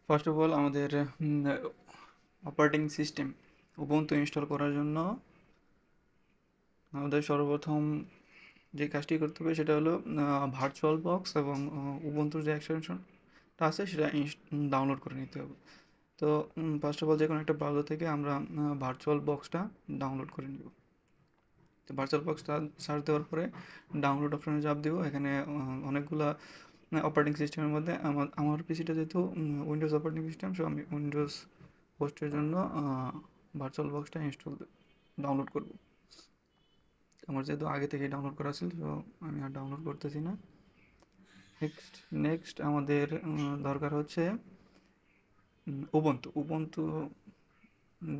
First of all আমাদের operating system Ubuntu install করার জন্য আমাদের সর্বপ্রথম যে কাজটি করতে হবে সেটা হলো ভার্চুয়াল বক্স এবং উবুন্টুর যে এক্সটেনশনটা আছে সেটা ডাউনলোড করে নিতে হবে। তো ফার্স্ট অফ অল যে কোনো একটা ব্রাউজার থেকে আমরা ভার্চুয়াল বক্সটা ডাউনলোড করে নিব। তো ভার্চুয়াল বক্সটা সার্চ দেওয়ার পরে ডাউনলোড অপশনে চাপ দিব। এখানে অনেকগুলা অপারেটিং সিস্টেমের মধ্যে আমার পিসিটা যেহেতু উইন্ডোজ অপারেটিং সিস্টেম, সো আমি উইন্ডোজ হোস্টের জন্য ভার্চুয়াল বক্সটা ডাউনলোড করব। আমার যেহেতু আগে থেকে ডাউনলোড করা ছিল, তো আমি আর ডাউনলোড করতেছি না। নেক্সট নেক্সট আমাদের দরকার হচ্ছে উবুন্টু। উবুন্টু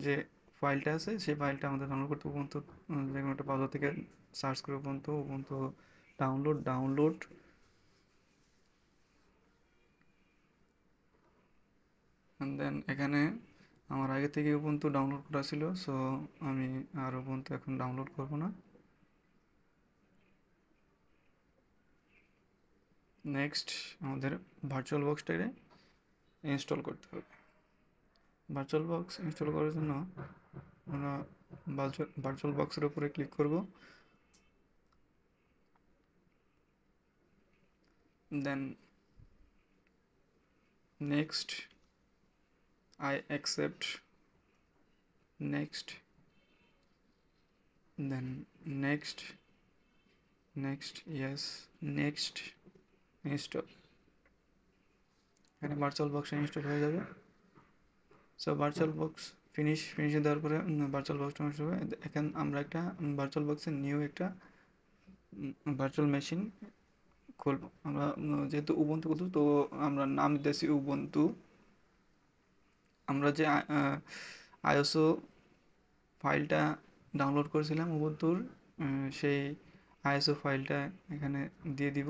যে ফাইলটা আছে সেই ফাইলটা আমাদের ডাউনলোড করতে উবুন্টু যে কোনো একটা ব্রাউজার থেকে সার্চ করে Ubuntu Ubuntu download and then এখানে আমার আগে থেকে উবুন্টু ডাউনলোড করা ছিল, সো আমি আর উবুন্টু এখন ডাউনলোড করব না। নেক্সট আমাদের ভার্চুয়াল বক্সটাকে ইনস্টল করতে হবে। ভার্চুয়াল বক্স ইনস্টল করার জন্য আমরা ভার্চুয়াল বক্সের উপরে ক্লিক করব। Then next I accept, next, then next, next, yes, next, install. এখানে ভার্চুয়াল বক্স ইনস্টল হয়ে যাবে। সো ভার্চুয়াল বক্স ফিনিশে দেওয়ার পরে ভার্চুয়াল বক্সটা ইনস্টল হবে। এখন আমরা একটা ভার্চুয়াল বক্সের নিউ একটা ভার্চুয়াল মেশিন খুলব। আমরা যেহেতু উবুন্টু খুলব, তো আমরা নাম দিতেছি উবুন্টু। আমরা যে আইএসও ফাইলটা ডাউনলোড করেছিলাম উবুন্টুর, সেই আইএসও ফাইলটা এখানে দিয়ে দিব।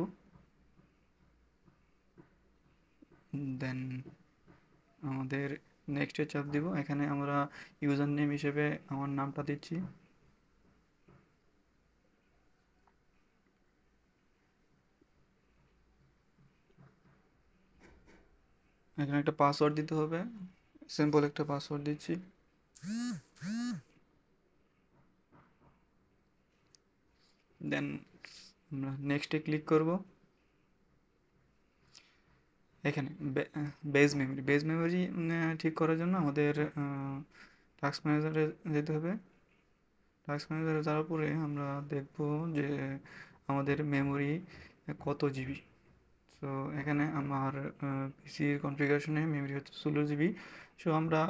দেন আমাদের নেক্সটে চাপ দিব। এখানে আমরা ইউজার নেম হিসেবে আমার নামটা দিচ্ছি। এখানে একটা পাসওয়ার্ড দিতে হবে, সিম্পল একটা পাসওয়ার্ড দিচ্ছি। দেন আমরা নেক্সটে ক্লিক করব। এখানে বেজ মেমোরি ঠিক করার জন্য আমাদের টাস্ক ম্যানেজারে যেতে হবে। টাস্ক ম্যানেজারে যাওয়ার পরে আমরা দেখব যে আমাদের মেমোরি কত জিবি। সো এখানে আমার পিসির কনফিগারেশনে মেমোরি হচ্ছে 16 জিবি। সো আমরা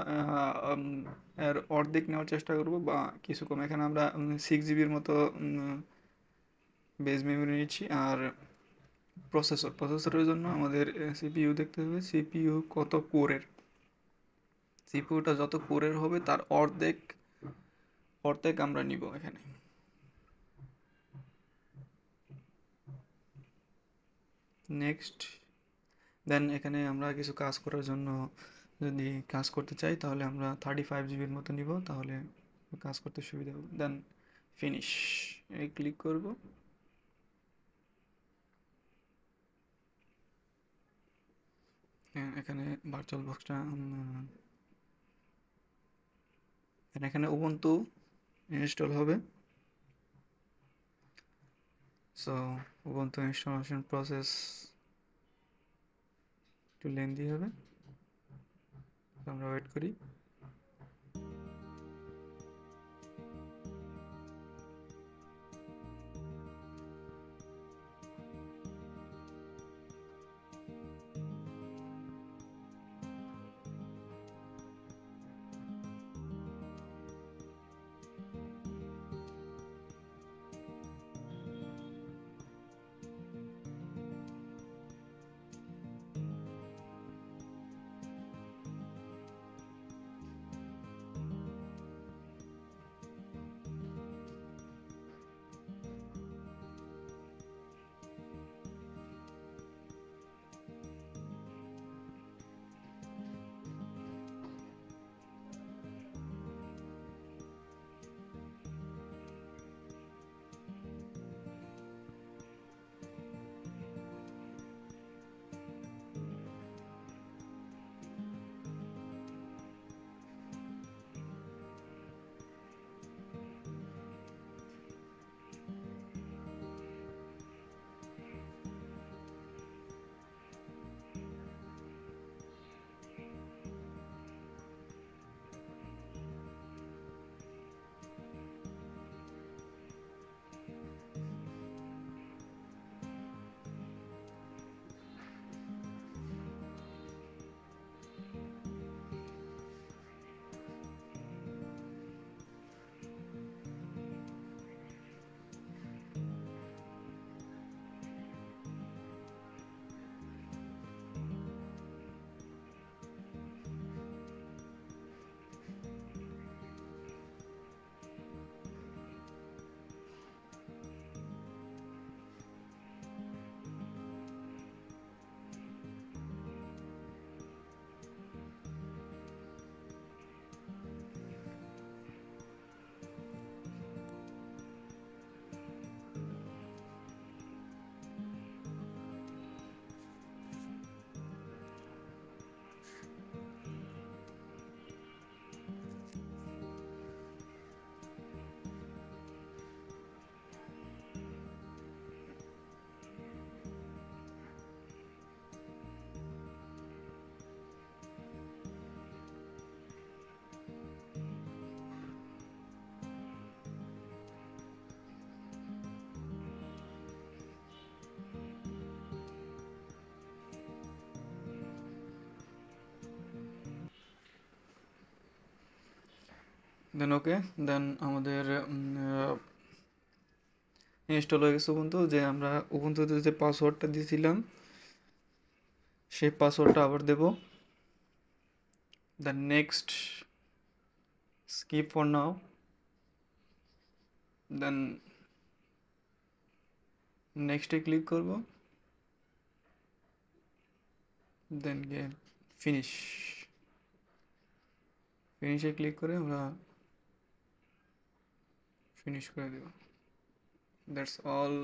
এর অর্ধেক নেওয়ার চেষ্টা করব বা কিছু কম। এখানে আমরা 6 জিবির মতো বেজ মেমোরি নিচ্ছি। আর প্রসেসরের জন্য আমাদের সিপিইউ দেখতে হবে, সিপিইউ কত কোরের। সিপিইউটা যত কোরের হবে তার অর্ধেক অর্ধেক আমরা নিব এখানে। নেক্সট, দেন এখানে আমরা কিছু কাজ করার জন্য যদি কাজ করতে চাই তাহলে আমরা 35 জিবির মতো নিব, তাহলে কাজ করতে সুবিধা হবে। দেন ফিনিশ এই ক্লিক করব। এখানে ভার্চুয়াল বক্সটা এখানে উবুন্টু ইনস্টল হবে। সো উবুন্টু ইনস্টলেশন প্রসেস একটু লেন্দি হবে, আমরা ওয়েট করি। দেন ওকে, দেন আমাদের ইনস্টল হয়ে গেছে উবুন্টু। যে আমরা উবুন্টুতে যে পাসওয়ার্ডটা দিয়েছিলাম সেই পাসওয়ার্ডটা আবার দেব। Then next, skip for now, then নেক্সটে ক্লিক করব, দেন গিয়ে ফিনিশ, ফিনিশে ক্লিক করে আমরা ফিনিশ করে দেব। That's all.